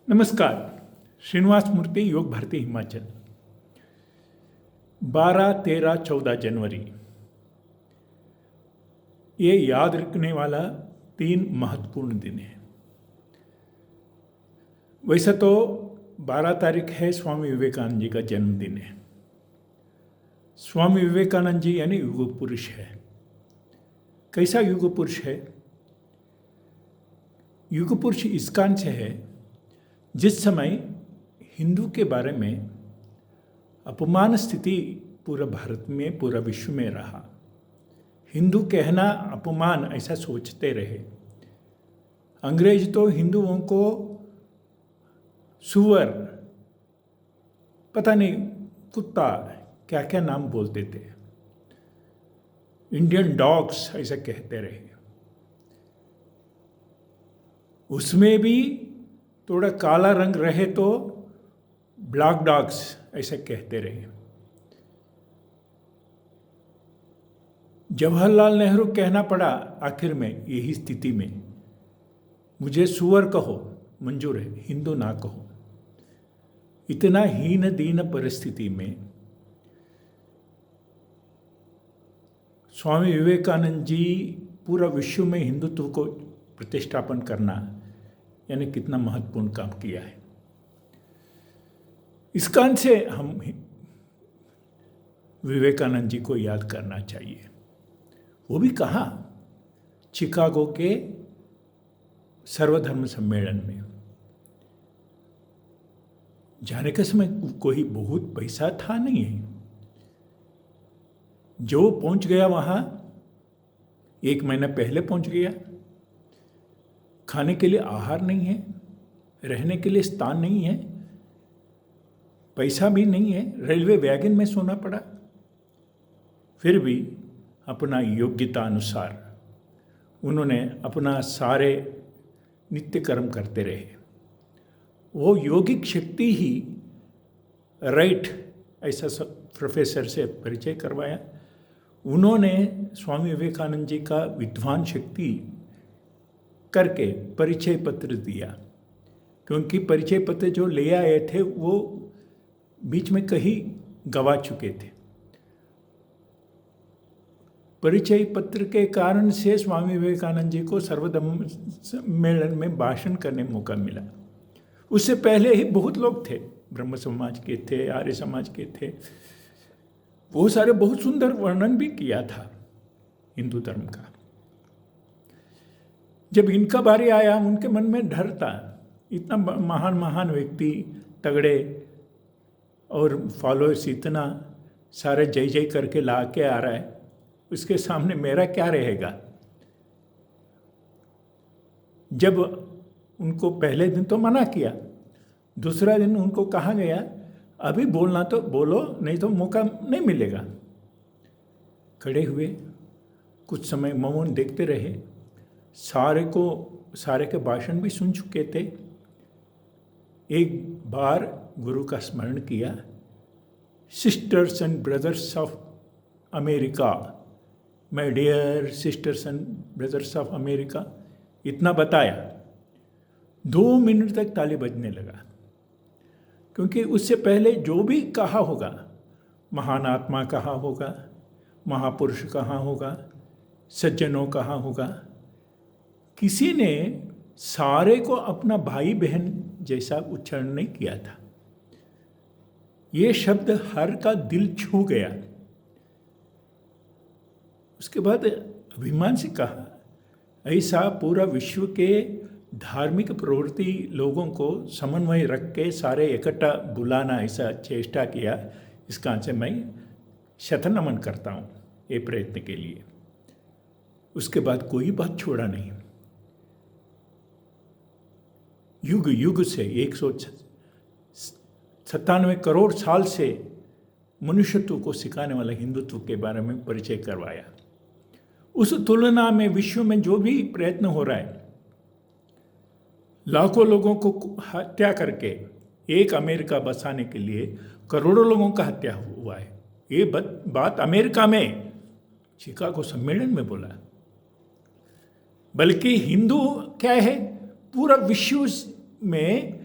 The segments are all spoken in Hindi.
नमस्कार। श्रीनिवास मूर्ति, योग भारती हिमाचल। 12, 13, 14 जनवरी ये याद रखने वाला 3 महत्वपूर्ण दिन है। वैसे तो 12 तारीख है स्वामी विवेकानंद जी का जन्मदिन है। स्वामी विवेकानंद जी यानी युग पुरुष है। कैसा युग पुरुष है? युग पुरुष इस कारण से है, जिस समय हिंदू के बारे में अपमान स्थिति पूरा भारत में, पूरा विश्व में रहा। हिंदू कहना अपमान ऐसा सोचते रहे। अंग्रेज तो हिंदुओं को सुअर, पता नहीं कुत्ता, क्या क्या नाम बोलते थे। इंडियन डॉग्स ऐसा कहते रहे। उसमें भी थोड़ा काला रंग रहे तो ब्लैक डॉग्स ऐसे कहते रहे। जवाहरलाल नेहरू कहना पड़ा आखिर में यही स्थिति में, मुझे सुअर कहो मंजूर है, हिंदू ना कहो। इतना हीन दीन परिस्थिति में स्वामी विवेकानंद जी पूरा विश्व में हिंदुत्व को प्रतिष्ठापन करना यानी कितना महत्वपूर्ण काम किया है। इस कारण से हम विवेकानंद जी को याद करना चाहिए। वो भी कहाँ? शिकागो के सर्वधर्म सम्मेलन में जाने के समय कोई बहुत पैसा था नहीं है। जो पहुंच गया वहाँ 1 महीना पहले पहुंच गया। खाने के लिए आहार नहीं है, रहने के लिए स्थान नहीं है, पैसा भी नहीं है, रेलवे वैगन में सोना पड़ा। फिर भी अपना योग्यता अनुसार उन्होंने अपना सारे नित्य कर्म करते रहे। वो योगिक शक्ति ही राइट ऐसा सब प्रोफेसर से परिचय करवाया। उन्होंने स्वामी विवेकानंद जी का विद्वान शक्ति करके परिचय पत्र दिया, क्योंकि परिचय पत्र जो ले आए थे वो बीच में कहीं गवा चुके थे। परिचय पत्र के कारण से स्वामी विवेकानंद जी को सर्वधर्म सम्मेलन में भाषण करने का मौका मिला। उससे पहले ही बहुत लोग थे, ब्रह्म समाज के थे, आर्य समाज के थे। वो सारे बहुत सुंदर वर्णन भी किया था हिंदू धर्म का। जब इनका बारी आया, उनके मन में डर था। इतना महान महान व्यक्ति, तगड़े और फॉलोअर्स इतना सारे जय जय करके ला के आ रहा है, उसके सामने मेरा क्या रहेगा। जब उनको पहले दिन तो मना किया, दूसरा दिन उनको कहा गया अभी बोलना तो बोलो, नहीं तो मौका नहीं मिलेगा। खड़े हुए, कुछ समय मौन देखते रहे। सारे के भाषण भी सुन चुके थे। एक बार गुरु का स्मरण किया, sisters and brothers of America, my dear sisters and brothers of America, इतना बताया। 2 मिनट तक ताली बजने लगा, क्योंकि उससे पहले जो भी कहा होगा, महान आत्मा कहा होगा, महापुरुष कहा होगा, सज्जनों कहा होगा, किसी ने सारे को अपना भाई बहन जैसा उच्चारण नहीं किया था। ये शब्द हर का दिल छू गया। उसके बाद अभिमान से कहा, ऐसा पूरा विश्व के धार्मिक प्रवृत्ति लोगों को समन्वय रख के सारे इकट्ठा बुलाना, ऐसा चेष्टा किया। इस कारण से मैं शतनमन करता हूँ ये प्रयत्न के लिए। उसके बाद कोई बात छोड़ा नहीं। युग युग से 197 करोड़ साल से मनुष्यत्व को सिखाने वाला हिंदुत्व के बारे में परिचय करवाया। उस तुलना में विश्व में जो भी प्रयत्न हो रहा है, लाखों लोगों को हत्या करके एक अमेरिका बसाने के लिए करोड़ों लोगों का हत्या हुआ है। ये बात अमेरिका में शिकागो सम्मेलन में बोला। बल्कि हिंदू क्या है, पूरा विश्व में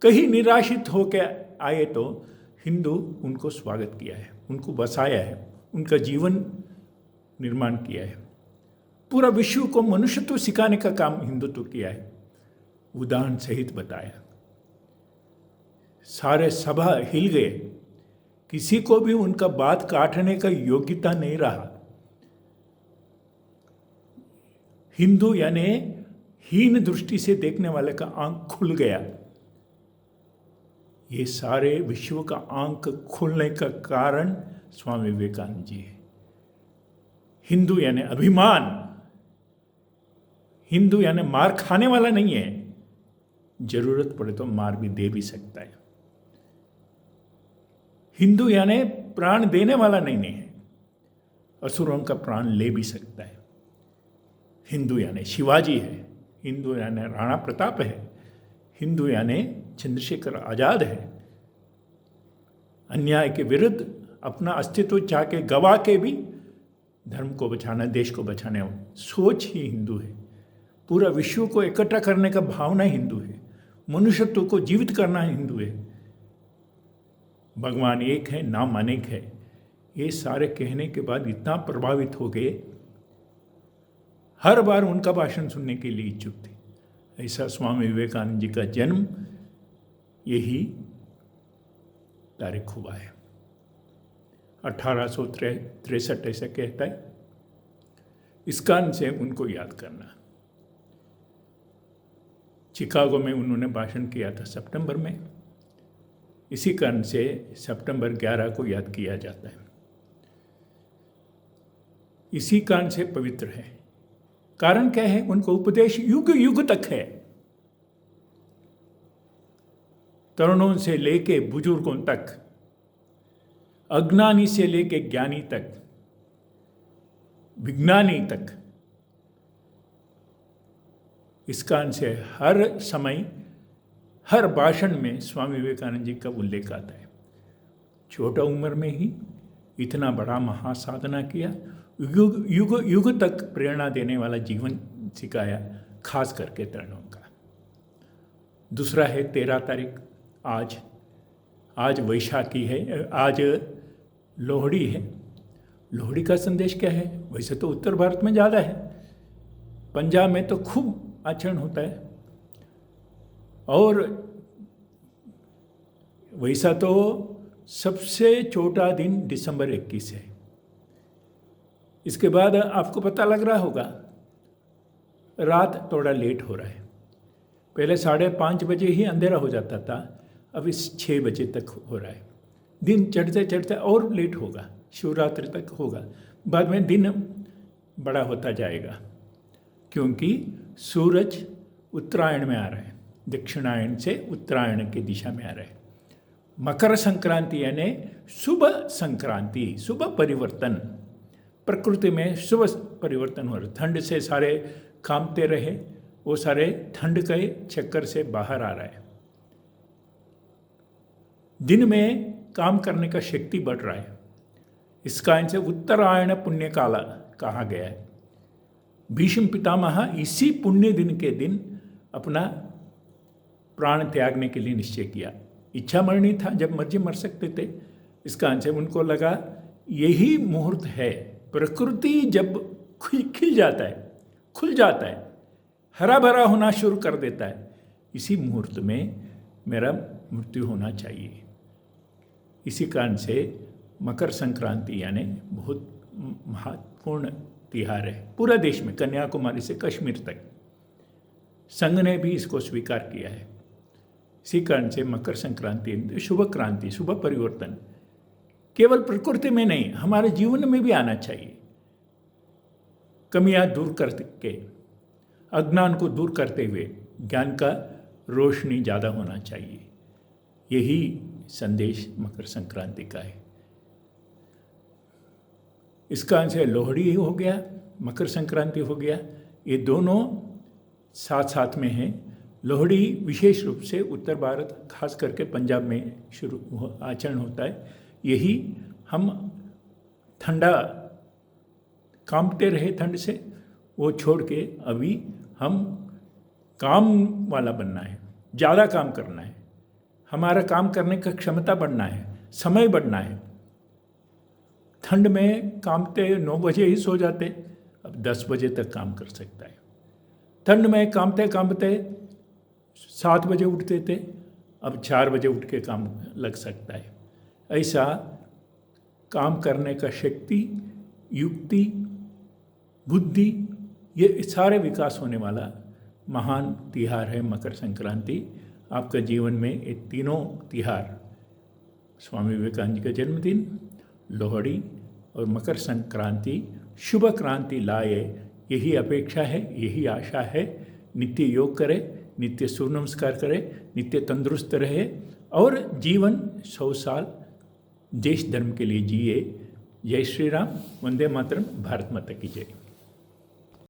कहीं निराशित होकर आए तो हिंदू उनको स्वागत किया है, उनको बसाया है, उनका जीवन निर्माण किया है। पूरा विश्व को मनुष्यत्व सिखाने का काम हिंदुत्व किया है, उदाहरण सहित बताया। सारे सभा हिल गए, किसी को भी उनका बात काटने का योग्यता नहीं रहा। हिंदू यानी हीन दृष्टि से देखने वाले का आंख खुल गया। ये सारे विश्व का आंख खुलने का कारण स्वामी विवेकानंद जी है। हिंदू यानी अभिमान, हिंदू यानी मार खाने वाला नहीं है, जरूरत पड़े तो मार भी दे भी सकता है। हिंदू यानी प्राण देने वाला नहीं है, असुरों का प्राण ले भी सकता है। हिंदू यानी शिवाजी है, हिंदू यानी राणा प्रताप है, हिंदू यानी चंद्रशेखर आजाद है। अन्याय के विरुद्ध अपना अस्तित्व चाह के गवा के भी धर्म को बचाना, देश को बचाने सोच ही हिंदू है। पूरा विश्व को इकट्ठा करने का भावना हिंदू है, मनुष्यत्व को जीवित करना हिंदू है। भगवान एक है, नाम अनेक है। ये सारे कहने के बाद इतना प्रभावित हो गए, हर बार उनका भाषण सुनने के लिए इच्छुक थे। ऐसा स्वामी विवेकानंद जी का जन्म यही तारीख हुआ है, 1863 ऐसा कहता है। इस कारण से उनको याद करना। शिकागो में उन्होंने भाषण किया था सितंबर में, इसी कारण से सितंबर 11 को याद किया जाता है। इसी कारण से पवित्र है। कारण क्या है? उनको उपदेश युग युग तक है, तरुणों से लेके बुजुर्गों तक, अज्ञानी से लेके ज्ञानी तक, विज्ञानी तक। इस कारण से हर समय, हर भाषण में स्वामी विवेकानंद जी का उल्लेख आता है। छोटा उम्र में ही इतना बड़ा महासाधना किया, युग युग युग तक प्रेरणा देने वाला जीवन सिखाया, खास करके तरुणों का। दूसरा है 13 तारीख, आज वैशाखी है, आज लोहड़ी है। लोहड़ी का संदेश क्या है? वैसे तो उत्तर भारत में ज़्यादा है, पंजाब में तो खूब आचरण होता है, और वैसा तो सबसे छोटा दिन दिसंबर 21 है। इसके बाद आपको पता लग रहा होगा, रात थोड़ा लेट हो रहा है। पहले 5:30 बजे ही अंधेरा हो जाता था, अब इस 6 बजे तक हो रहा है। दिन चढ़ते चढ़ते और लेट होगा, शिवरात्रि तक होगा, बाद में दिन बड़ा होता जाएगा, क्योंकि सूरज उत्तरायण में आ रहा है, दक्षिणायन से उत्तरायण की दिशा में आ रहा है। मकर संक्रांति यानी शुभ संक्रांति, शुभ परिवर्तन। प्रकृति में शुभ परिवर्तन हो रहा है। ठंड से सारे कांपते रहे, वो सारे ठंड के चक्कर से बाहर आ रहा है। दिन में काम करने का शक्ति बढ़ रहा है। इस कारण से उत्तरायण पुण्य काला कहा गया है। भीष्म पितामह इसी पुण्य दिन के दिन अपना प्राण त्यागने के लिए निश्चय किया। इच्छा मरनी था, जब मर्जी मर सकते थे। इस कारण से उनको लगा यही मुहूर्त है। प्रकृति जब खिल जाता है, खुल जाता है, हरा भरा होना शुरू कर देता है, इसी मुहूर्त में मेरा मृत्यु होना चाहिए। इसी कारण से मकर संक्रांति यानी बहुत महत्वपूर्ण तिहार है पूरा देश में, कन्याकुमारी से कश्मीर तक। संघ ने भी इसको स्वीकार किया है। इसी कारण से मकर संक्रांति शुभ क्रांति, शुभ परिवर्तन केवल प्रकृति में नहीं, हमारे जीवन में भी आना चाहिए। कमियां दूर करके, अज्ञान को दूर करते हुए ज्ञान का रोशनी ज़्यादा होना चाहिए। यही संदेश मकर संक्रांति का है। इस कारण से लोहड़ी हो गया, मकर संक्रांति हो गया, ये दोनों साथ साथ में हैं। लोहड़ी विशेष रूप से उत्तर भारत, खास करके पंजाब में आचरण होता है। यही हम ठंडा कांपते रहे ठंड से, वो छोड़ के अभी हम काम वाला बनना है, ज़्यादा काम करना है। हमारा काम करने का क्षमता बढ़ना है, समय बढ़ना है। ठंड में कामते 9 बजे ही सो जाते, अब 10 बजे तक काम कर सकता है। ठंड में कामते कामते 7 बजे उठते थे, अब 4 बजे उठ के काम लग सकता है। ऐसा काम करने का शक्ति, युक्ति, बुद्धि, ये सारे विकास होने वाला महान तिहार है मकर संक्रांति। आपका जीवन में ये तीनों तिहार, स्वामी विवेकानंद जी का जन्मदिन, लोहड़ी और मकर संक्रांति शुभ क्रांति लाए, यही अपेक्षा है, यही आशा है। नित्य योग करें, नित्य सूर्य नमस्कार करें, नित्य तंदुरुस्त रहे और जीवन 100 साल देश धर्म के लिए जिए। जय श्री राम, वंदे मातरम, भारत माता की जय।